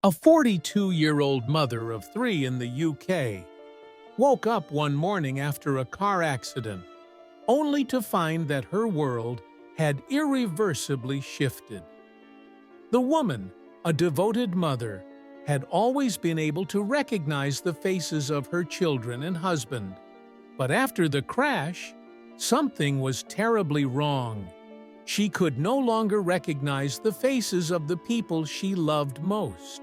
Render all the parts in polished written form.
A 42-year-old mother of three in the UK woke up one morning after a car accident, only to find that her world had irreversibly shifted. The woman, a devoted mother, had always been able to recognize the faces of her children and husband. But after the crash, something was terribly wrong. She could no longer recognize the faces of the people she loved most.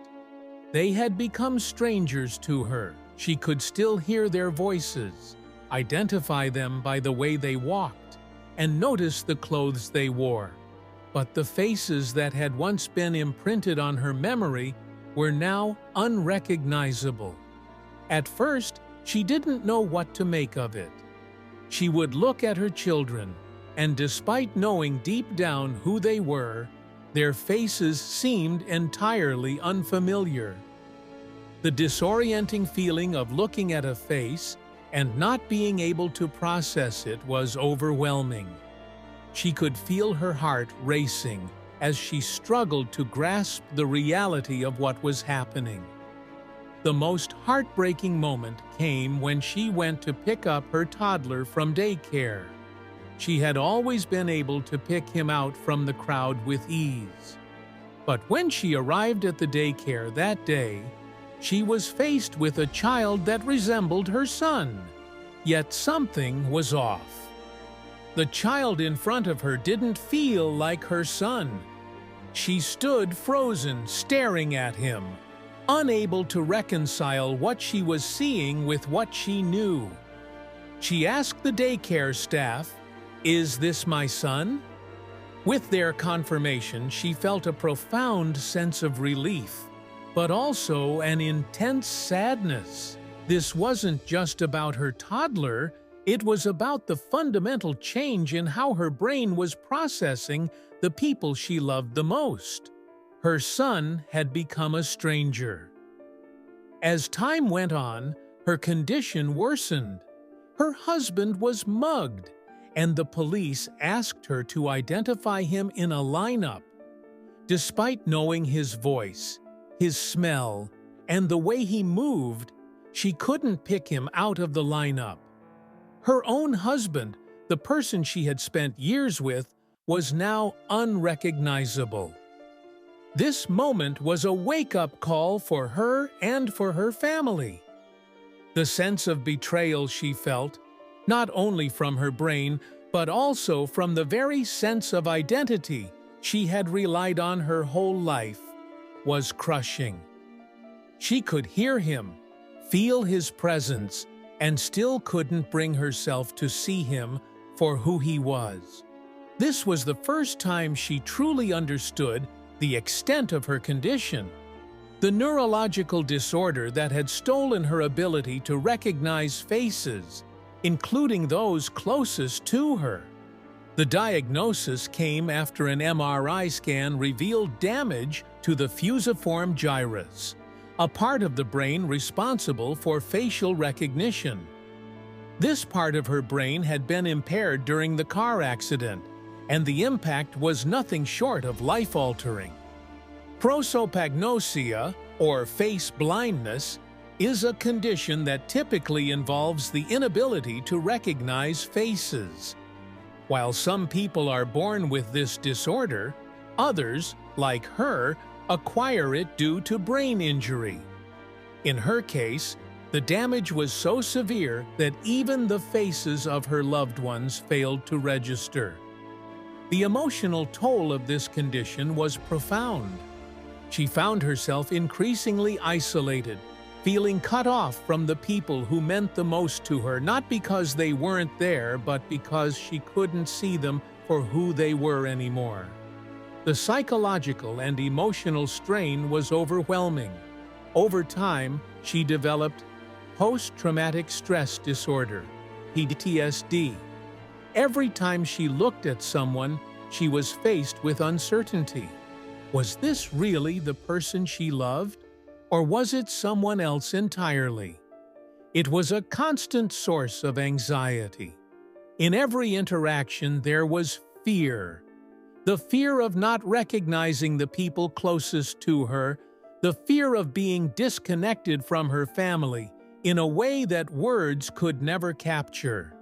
They had become strangers to her. She could still hear their voices, identify them by the way they walked, and notice the clothes they wore. But the faces that had once been imprinted on her memory were now unrecognizable. At first, she didn't know what to make of it. She would look at her children, and despite knowing deep down who they were, their faces seemed entirely unfamiliar. The disorienting feeling of looking at a face and not being able to process it was overwhelming. She could feel her heart racing as she struggled to grasp the reality of what was happening. The most heartbreaking moment came when she went to pick up her toddler from daycare. She had always been able to pick him out from the crowd with ease. But when she arrived at the daycare that day, she was faced with a child that resembled her son. Yet something was off. The child in front of her didn't feel like her son. She stood frozen, staring at him, unable to reconcile what she was seeing with what she knew. She asked the daycare staff, "Is this my son?" With their confirmation, she felt a profound sense of relief, but also an intense sadness. This wasn't just about her toddler, it was about the fundamental change in how her brain was processing the people she loved the most. Her son had become a stranger. As time went on, her condition worsened. Her husband was mugged, and the police asked her to identify him in a lineup. Despite knowing his voice, his smell, and the way he moved, she couldn't pick him out of the lineup. Her own husband, the person she had spent years with, was now unrecognizable. This moment was a wake-up call for her and for her family. The sense of betrayal she felt, not only from her brain, but also from the very sense of identity she had relied on her whole life, was crushing. She could hear him, feel his presence, and still couldn't bring herself to see him for who he was. This was the first time she truly understood the extent of her condition, the neurological disorder that had stolen her ability to recognize faces, including those closest to her. The diagnosis came after an MRI scan revealed damage to the fusiform gyrus, a part of the brain responsible for facial recognition. This part of her brain had been impaired during the car accident, and the impact was nothing short of life-altering. Prosopagnosia, or face blindness, is a condition that typically involves the inability to recognize faces. While some people are born with this disorder, others, like her, acquire it due to brain injury. In her case, the damage was so severe that even the faces of her loved ones failed to register. The emotional toll of this condition was profound. She found herself increasingly isolated, feeling cut off from the people who meant the most to her, not because they weren't there, but because she couldn't see them for who they were anymore. The psychological and emotional strain was overwhelming. Over time, she developed post-traumatic stress disorder, PTSD. Every time she looked at someone, she was faced with uncertainty. Was this really the person she loved? Or was it someone else entirely? It was a constant source of anxiety. In every interaction there was fear. The fear of not recognizing the people closest to her, the fear of being disconnected from her family in a way that words could never capture.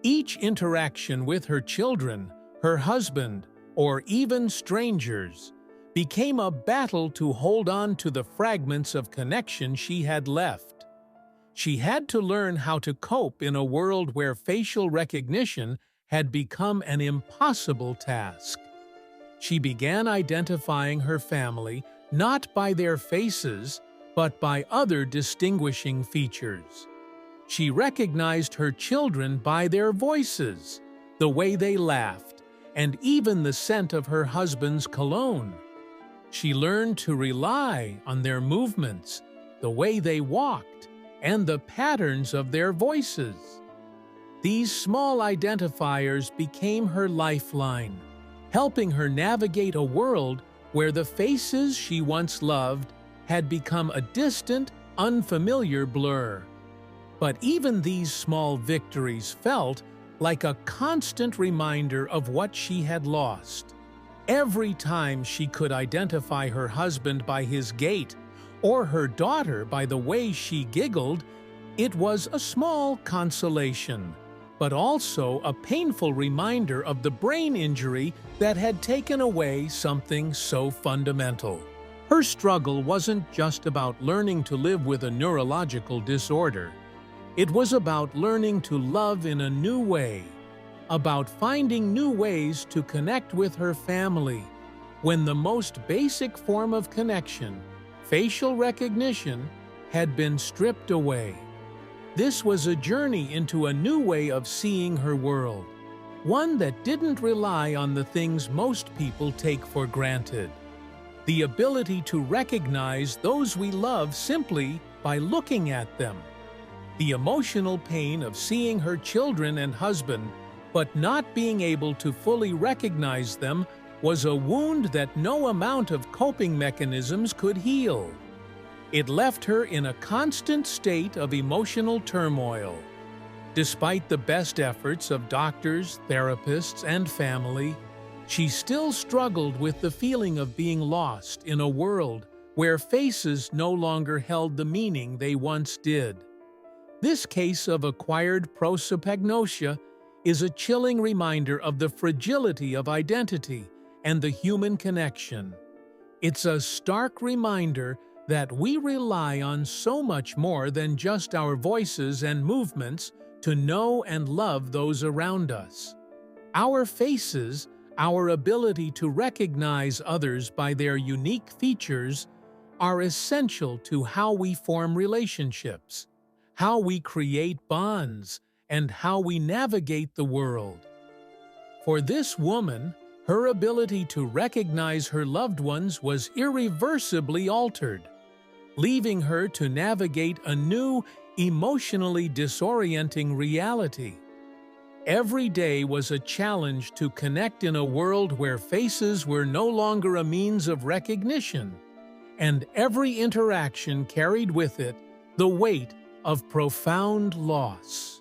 Each interaction with her children, her husband, or even strangers became a battle to hold on to the fragments of connection she had left. She had to learn how to cope in a world where facial recognition had become an impossible task. She began identifying her family not by their faces, but by other distinguishing features. She recognized her children by their voices, the way they laughed, and even the scent of her husband's cologne. She learned to rely on their movements, the way they walked, and the patterns of their voices. These small identifiers became her lifeline, helping her navigate a world where the faces she once loved had become a distant, unfamiliar blur. But even these small victories felt like a constant reminder of what she had lost. Every time she could identify her husband by his gait or her daughter by the way she giggled, it was a small consolation, but also a painful reminder of the brain injury that had taken away something so fundamental. Her struggle wasn't just about learning to live with a neurological disorder. It was about learning to love in a new way, about finding new ways to connect with her family, when the most basic form of connection, facial recognition, had been stripped away. This was a journey into a new way of seeing her world, one that didn't rely on the things most people take for granted. The ability to recognize those we love simply by looking at them. The emotional pain of seeing her children and husband, but not being able to fully recognize them, was a wound that no amount of coping mechanisms could heal. It left her in a constant state of emotional turmoil. Despite the best efforts of doctors, therapists, and family, she still struggled with the feeling of being lost in a world where faces no longer held the meaning they once did. This case of acquired prosopagnosia is a chilling reminder of the fragility of identity and the human connection. It's a stark reminder that we rely on so much more than just our voices and movements to know and love those around us. Our faces, our ability to recognize others by their unique features, are essential to how we form relationships, how we create bonds, and how we navigate the world. For this woman, her ability to recognize her loved ones was irreversibly altered, leaving her to navigate a new, emotionally disorienting reality. Every day was a challenge to connect in a world where faces were no longer a means of recognition, and every interaction carried with it the weight of profound loss.